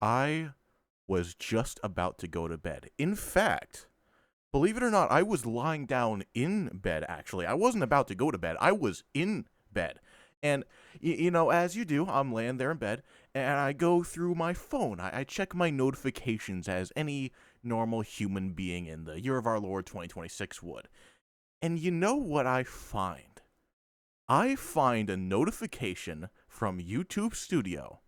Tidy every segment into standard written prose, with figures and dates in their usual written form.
I was just about to go to bed. In fact, believe it or not, I was lying down in bed, actually. I wasn't about to go to bed. I was in bed. And, as you do, I'm laying there in bed, and I go through my phone. I check my notifications as any normal human being in the year of our Lord 2026 would. And you know what I find? I find a notification from YouTube Studio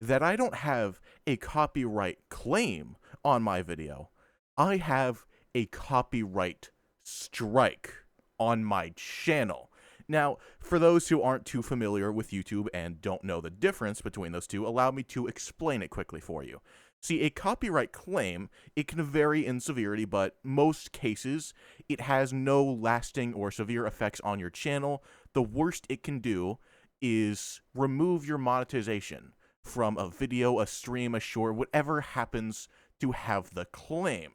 that I don't have a copyright claim on my video. I have a copyright strike on my channel. Now, for those who aren't too familiar with YouTube and don't know the difference between those two, allow me to explain it quickly for you. See, a copyright claim, it can vary in severity, but most cases, it has no lasting or severe effects on your channel. The worst it can do is remove your monetization from a video, a stream, a short, whatever happens to have the claim.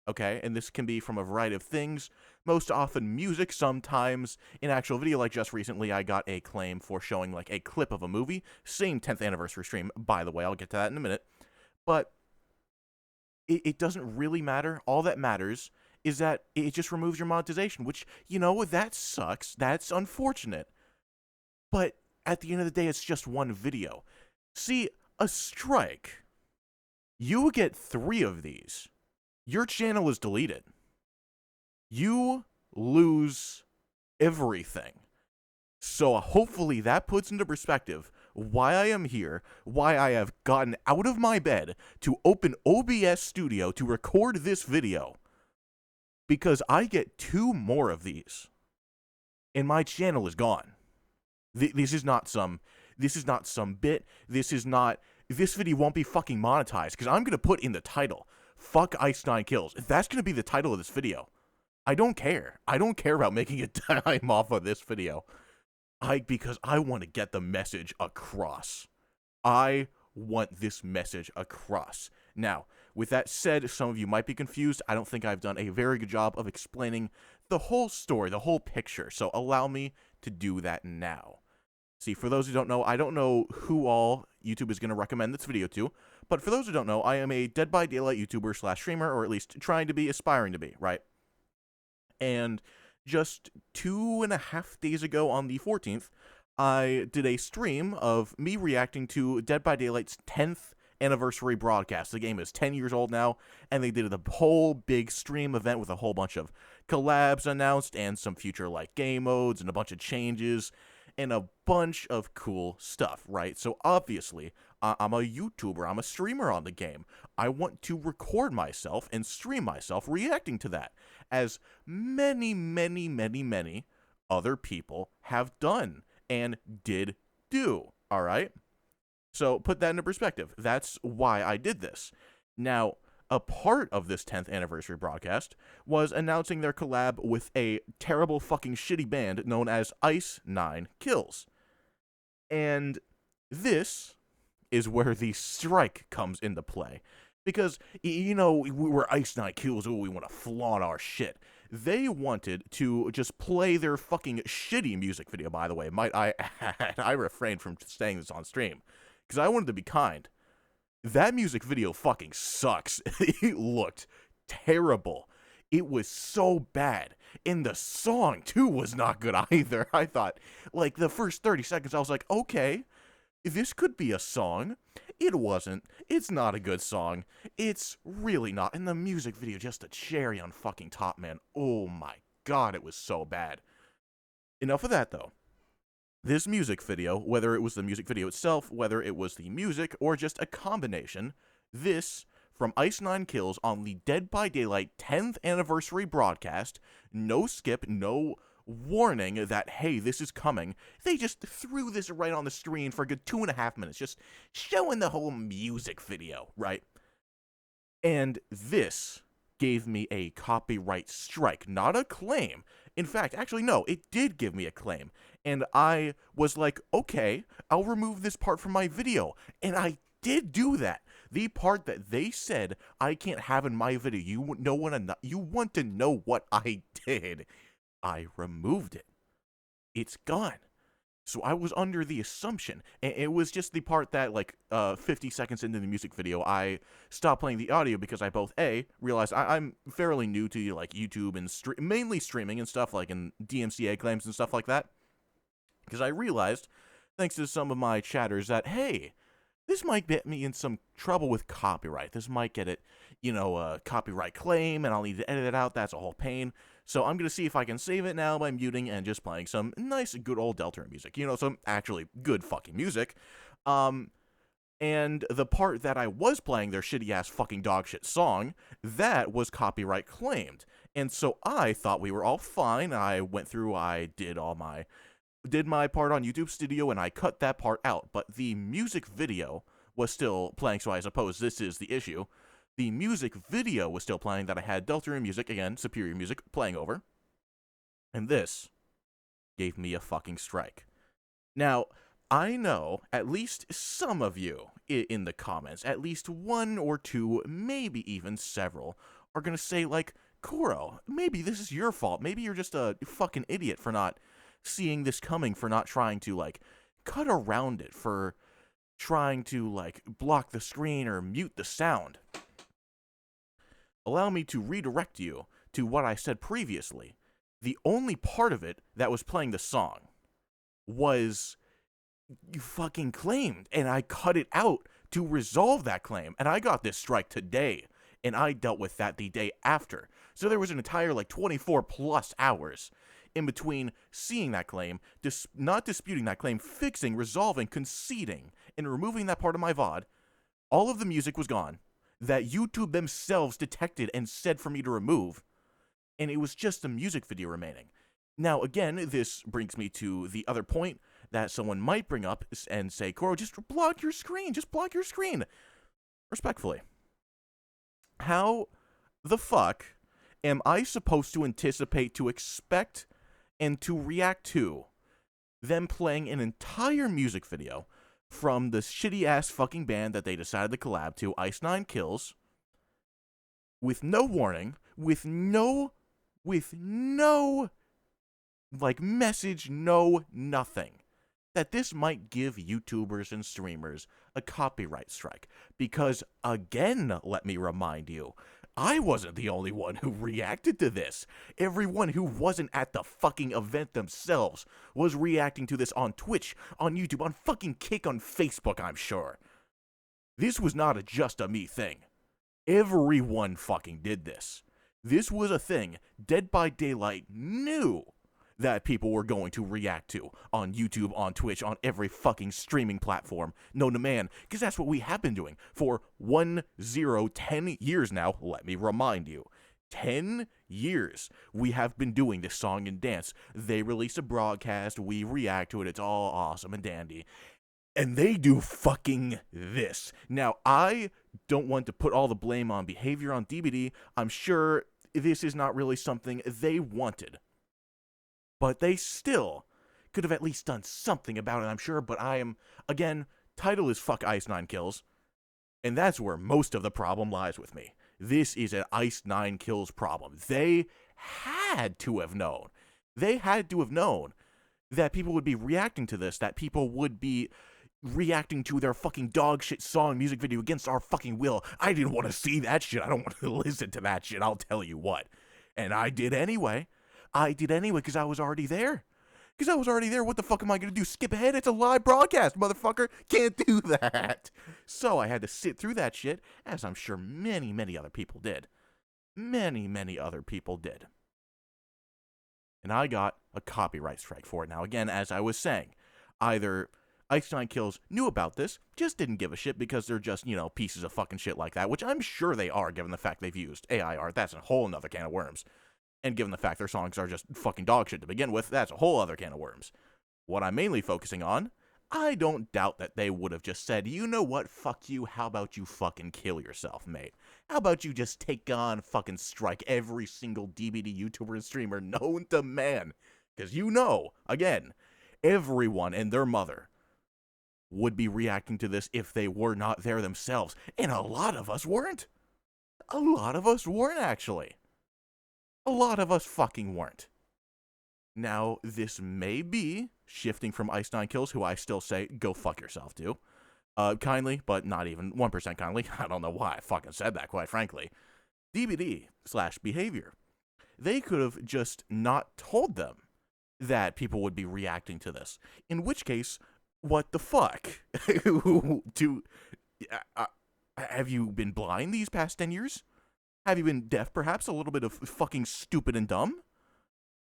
Okay, and this can be from a variety of things, most often music, sometimes in actual video, like just recently I got a claim for showing like a clip of a movie, same 10th anniversary stream, by the way, I'll get to that in a minute, but it doesn't really matter. All that matters is that it just removes your monetization, which, that sucks, that's unfortunate, but at the end of the day, it's just one video. See, a strike, you get 3 of these. Your channel is deleted. You lose everything. So hopefully that puts into perspective why I am here, why I have gotten out of my bed to open OBS Studio to record this video. Because I get 2 more of these. And my channel is gone. This is not some bit. This video won't be fucking monetized because I'm going to put in the title, fuck Ice 9 Kills. That's going to be the title of this video. I don't care. I don't care about making a dime off of this video. Because I want to get the message across. I want this message across. Now, with that said, some of you might be confused. I don't think I've done a very good job of explaining the whole story, the whole picture. So allow me to do that now. See, for those who don't know, I don't know who all YouTube is going to recommend this video to, but for those who don't know, I am a Dead by Daylight YouTuber / streamer, or at least trying to be, aspiring to be, right? And just 2.5 days ago on the 14th, I did a stream of me reacting to Dead by Daylight's 10th anniversary broadcast. The game is 10 years old now, and they did a whole big stream event with a whole bunch of collabs announced and some future like game modes and a bunch of changes and a bunch of cool stuff, right? So obviously, I'm a YouTuber, I'm a streamer on the game. I want to record myself and stream myself reacting to that, as many, many, many, many other people have done and did do, all right? So put that into perspective. That's why I did this. Now, a part of this 10th anniversary broadcast was announcing their collab with a terrible fucking shitty band known as Ice 9 Kills. And this is where the strike comes into play. Because, we're Ice 9 Kills, we want to flaunt our shit. They wanted to just play their fucking shitty music video, by the way. Might I add, I refrained from saying this on stream, because I wanted to be kind. That music video fucking sucks. It looked terrible. It was so bad. And the song, too, was not good either. I thought, like, the first 30 seconds, I was like, okay, this could be a song. It wasn't. It's not a good song. It's really not. And the music video, just a cherry on fucking top, man. Oh my god, it was so bad. Enough of that, though. This music video, whether it was the music video itself, whether it was the music, or just a combination, this, from Ice 9 Kills on the Dead by Daylight 10th anniversary broadcast, no skip, no warning that, hey, this is coming. They just threw this right on the screen for a good 2.5 minutes, just showing the whole music video, right? And this gave me a copyright strike, not a claim. In fact, actually, no, it did give me a claim. And I was like, okay, I'll remove this part from my video. And I did do that. The part that they said I can't have in my video, you want to know what I did. I removed it. It's gone. So I was under the assumption, and it was just the part that, like, 50 seconds into the music video, I stopped playing the audio because I both, A, realized I'm fairly new to, like, YouTube and mainly streaming and stuff, like, in DMCA claims and stuff like that. Because I realized, thanks to some of my chatters, that, hey, this might get me in some trouble with copyright. This might get it, a copyright claim, and I'll need to edit it out. That's a whole pain. So I'm going to see if I can save it now by muting and just playing some nice, good old Delta music. Some actually good fucking music. And the part that I was playing, their shitty-ass fucking dogshit song, that was copyright claimed. And so I thought we were all fine. I went through, I did my part on YouTube Studio, and I cut that part out. But the music video was still playing, so I suppose this is the issue. The music video was still playing that I had Deltarune music, again, superior music, playing over. And this gave me a fucking strike. Now, I know at least some of you in the comments, at least one or two, maybe even several, are going to say, like, Kuro, maybe this is your fault. Maybe you're just a fucking idiot for not seeing this coming, for not trying to, like, cut around it, for trying to, like, block the screen or mute the sound. Allow me to redirect you to what I said previously. The only part of it that was playing the song was fucking claimed, and I cut it out to resolve that claim, and I got this strike today, and I dealt with that the day after. So there was an entire, like, 24 plus hours in between seeing that claim, not disputing that claim, fixing, resolving, conceding, and removing that part of my VOD. All of the music was gone that YouTube themselves detected and said for me to remove, and it was just the music video remaining. Now, again, this brings me to the other point that someone might bring up and say, Koro, just block your screen, Respectfully. How the fuck am I supposed to anticipate, to expect, and to react to them playing an entire music video from the shitty-ass fucking band that they decided to collab to, Ice 9 Kills, with no warning, with no, like, message, no nothing, that this might give YouTubers and streamers a copyright strike? Because, again, let me remind you, I wasn't the only one who reacted to this. Everyone who wasn't at the fucking event themselves was reacting to this on Twitch, on YouTube, on fucking Kick, on Facebook, I'm sure. This was not just a me thing. Everyone fucking did this. This was a thing Dead by Daylight knew that people were going to react to on YouTube, on Twitch, on every fucking streaming platform known to man, because that's what we have been doing for 10 years now. Let me remind you, 10 years we have been doing this song and dance. They release a broadcast, we react to it, it's all awesome and dandy, and they do fucking this. Now, I don't want to put all the blame on behavior on DBD. I'm sure this is not really something they wanted, but they still could have at least done something about it, I'm sure. But I am, again, title is Fuck Ice 9 Kills, and that's where most of the problem lies with me. This is an Ice 9 Kills problem. They had to have known. They had to have known that people would be reacting to this, that people would be reacting to their fucking dog shit song music video against our fucking will. I didn't want to see that shit. I don't want to listen to that shit, I'll tell you what. And I did anyway. Because I was already there. What the fuck am I going to do? Skip ahead? It's a live broadcast, motherfucker. Can't do that. So I had to sit through that shit, as I'm sure many, many other people did. Many, many other people did. And I got a copyright strike for it. Now, again, as I was saying, either Ice 9 Kills knew about this, just didn't give a shit because they're just, pieces of fucking shit like that, which I'm sure they are, given the fact they've used AI art. That's a whole nother can of worms. And given the fact their songs are just fucking dog shit to begin with, that's a whole other can of worms. What I'm mainly focusing on, I don't doubt that they would have just said, you know what, fuck you, how about you fucking kill yourself, mate? How about you just take on, fucking strike every single DBD YouTuber and streamer known to man? Because again, everyone and their mother would be reacting to this if they were not there themselves. And a lot of us weren't. Actually. A lot of us fucking weren't. Now, this may be shifting from Ice 9 Kills, who I still say, go fuck yourself, to. Kindly, but not even 1% kindly. I don't know why I fucking said that, quite frankly. DBD/behavior. They could have just not told them that people would be reacting to this. In which case, what the fuck? Have you been blind these past 10 years? Have you been deaf, perhaps? A little bit of fucking stupid and dumb?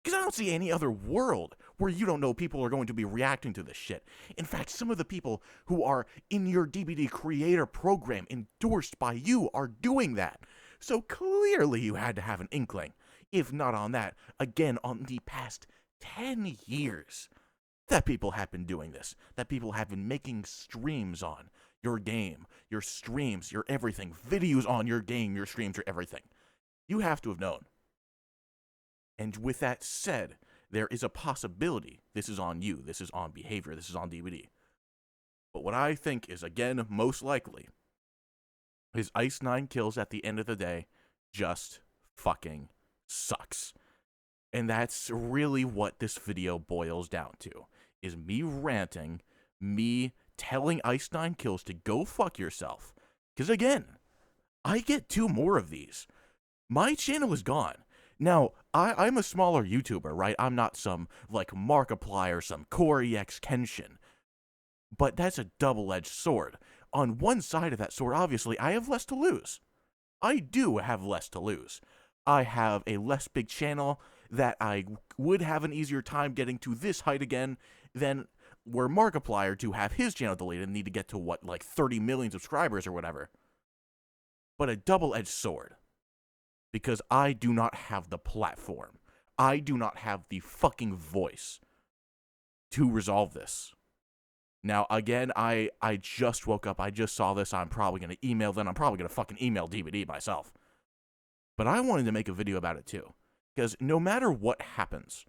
Because I don't see any other world where you don't know people are going to be reacting to this shit. In fact, some of the people who are in your DBD creator program endorsed by you are doing that. So clearly you had to have an inkling. If not on that, again on the past 10 years that people have been doing this. That people have been making streams on your game, your streams, your everything. Videos on your game, your streams, your everything. You have to have known. And with that said, there is a possibility this is on you, this is on behavior, this is on DBD. But what I think is, again, most likely, is Ice 9 Kills at the end of the day just fucking sucks. And that's really what this video boils down to, is me ranting, me telling Ice 9 Kills to go fuck yourself. Because again, I get 2 more of these. My channel is gone. Now, I'm a smaller YouTuber, right? I'm not some, like, Markiplier, some Corey X Kenshin. But that's a double-edged sword. On one side of that sword, obviously, I have less to lose. I do have less to lose. I have a less big channel that I would have an easier time getting to this height again than were Markiplier to have his channel deleted and need to get to, what, like 30 million subscribers or whatever. But a double-edged sword. Because I do not have the platform. I do not have the fucking voice to resolve this. Now, again, I just woke up. I just saw this. I'm probably going to email them. I'm probably going to fucking email DBD myself. But I wanted to make a video about it too. Because no matter what happens,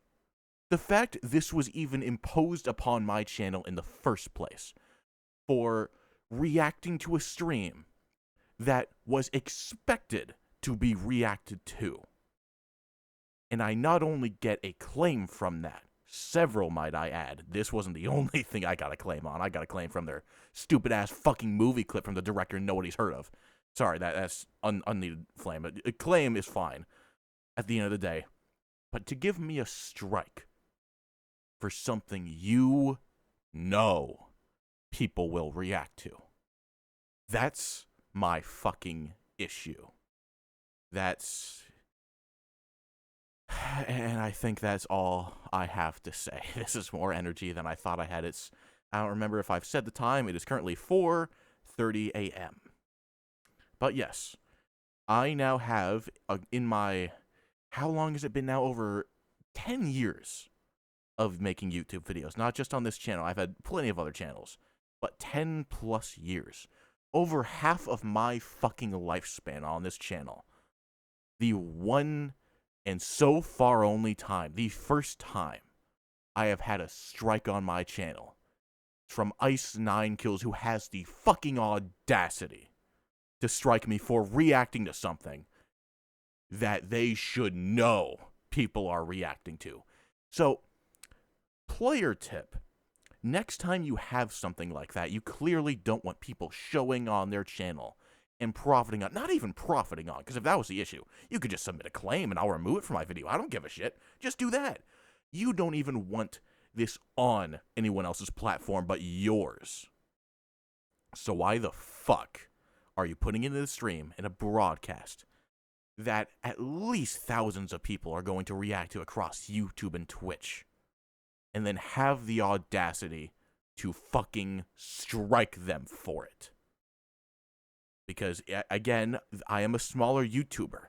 the fact this was even imposed upon my channel in the first place for reacting to a stream that was expected to be reacted to. And I not only get a claim from that, several might I add. This wasn't the only thing I got a claim on. I got a claim from their stupid-ass fucking movie clip from the director nobody's heard of. Sorry, that's unneeded flame. A claim is fine at the end of the day. But to give me a strike for something you know people will react to, that's my fucking issue. And I think that's all I have to say. This is more energy than I thought I had. I don't remember if I've said the time. It is currently 4:30 a.m. But yes, I now have in my, how long has it been now? Over 10 years of making YouTube videos. Not just on this channel. I've had plenty of other channels. But 10 plus years. Over half of my fucking lifespan on this channel. The one and so far only time, the first time I have had a strike on my channel from Ice 9 Kills, who has the fucking audacity to strike me for reacting to something that they should know people are reacting to. So, player tip. Next time you have something like that, you clearly don't want people showing on their channel and profiting on, not even profiting on, because if that was the issue, you could just submit a claim and I'll remove it from my video. I don't give a shit. Just do that. You don't even want this on anyone else's platform but yours. So why the fuck are you putting it in the stream in a broadcast that at least thousands of people are going to react to across YouTube and Twitch, and then have the audacity to fucking strike them for it? Because, again, I am a smaller YouTuber,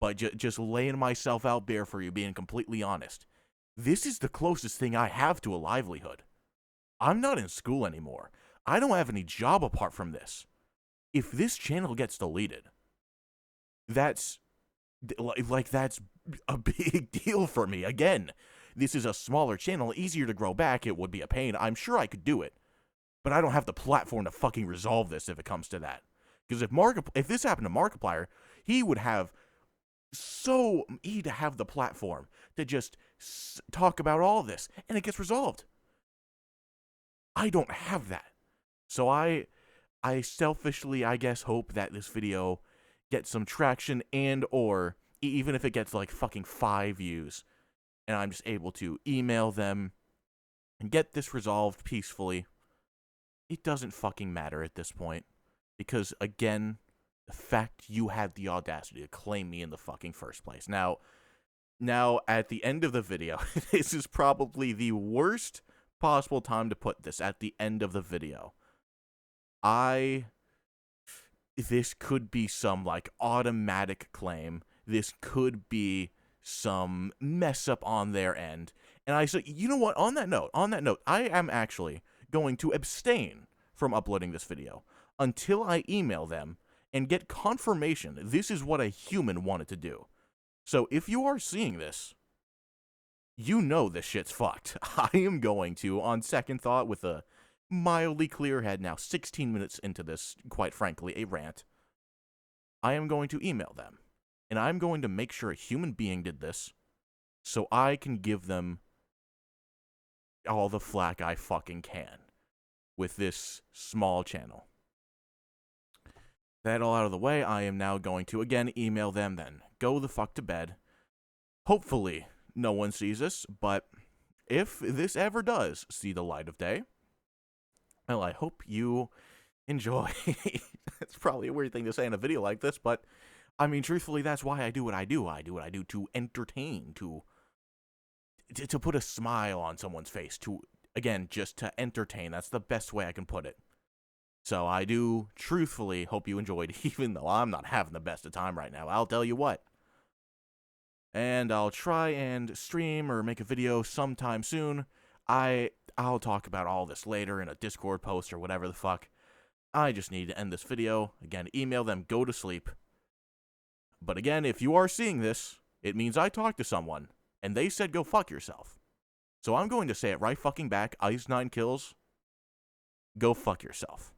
but just laying myself out bare for you, being completely honest, this is the closest thing I have to a livelihood. I'm not in school anymore. I don't have any job apart from this. If this channel gets deleted, that's a big deal for me. Again, this is a smaller channel, easier to grow back. It would be a pain. I'm sure I could do it, but I don't have the platform to fucking resolve this if it comes to that. Because if this happened to Markiplier, he'd have the platform to just talk about all this, and it gets resolved. I don't have that. So I selfishly, I guess, hope that this video gets some traction, and or even if it gets like fucking 5 views, and I'm just able to email them and get this resolved peacefully. It doesn't fucking matter at this point. Because, again, the fact you had the audacity to claim me in the fucking first place. Now, at the end of the video, this is probably the worst possible time to put this at the end of the video. This could be some, like, automatic claim. This could be some mess up on their end. And I said, you know what, on that note, I am actually going to abstain from uploading this video until I email them and get confirmation this is what a human wanted to do. So if you are seeing this, you know this shit's fucked. I am going to, on second thought, with a mildly clear head now, 16 minutes into this, quite frankly, a rant, I am going to email them. And I'm going to make sure a human being did this so I can give them all the flack I fucking can with this small channel. That all out of the way, I am now going to, again, email them then. Go the fuck to bed. Hopefully, no one sees this, but if this ever does see the light of day, well, I hope you enjoy. It's probably a weird thing to say in a video like this, but, I mean, truthfully, that's why I do what I do. I do what I do to entertain, to put a smile on someone's face, to, again, just to entertain. That's the best way I can put it. So I do truthfully hope you enjoyed, even though I'm not having the best of time right now. I'll tell you what. And I'll try and stream or make a video sometime soon. I'll talk about all this later in a Discord post or whatever the fuck. I just need to end this video. Again, email them, go to sleep. But again, if you are seeing this, it means I talked to someone, and they said go fuck yourself. So I'm going to say it right fucking back. Ice9 Kills, go fuck yourself.